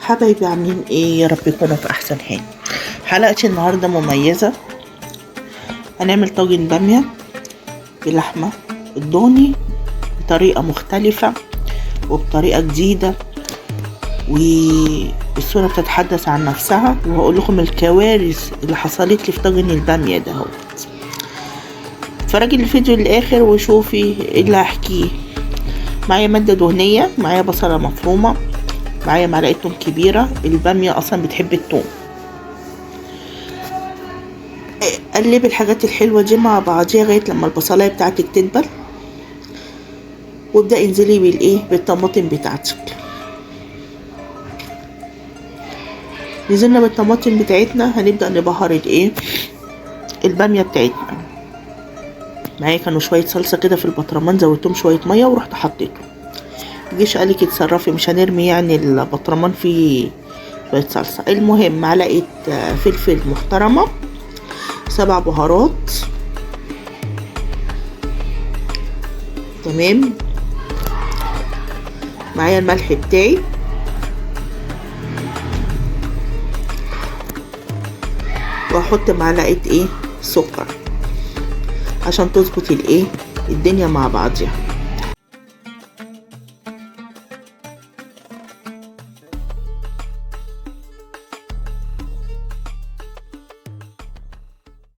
حبايبي عاملين ايه؟ يا رب يكونوا في احسن حال. حلقة النهاردة مميزة. هنعمل طاجن بامية باللحمة الضاني بطريقة مختلفة وبطريقة جديدة، والصورة بتتحدث عن نفسها، وهقول لكم الكوارث اللي حصلت لي في طاجن البامية ده. اتفرجي الفيديو للاخر وشوفي ايه اللي هحكيه. معايا مادة دهنية، معايا بصلة مفرومة، معايا معلقه توم كبيره. الباميه اصلا بتحب التوم. قلبي الحاجات الحلوه دي مع بعضيها لغايه لما البصلايه بتاعتك تدبل، وابدأي انزلي بالطماطم بتاعتك. نزلنا بالطماطم بتاعتنا، هنبدأ نبهر الباميه بتاعتنا. معايا كانوا شويه صلصه كده في البطرمان، زودتهم شويه ميه ورحت حطيتهم. مجيش قالك اتصرفي، مش هنرمي يعني البطرمان فيه شويه صلصه. المهم معلقه فلفل محترمه، 7 بهارات، تمام. معايا الملح بتاعي، واحط معلقه سكر عشان تظبط الدنيا مع بعضها.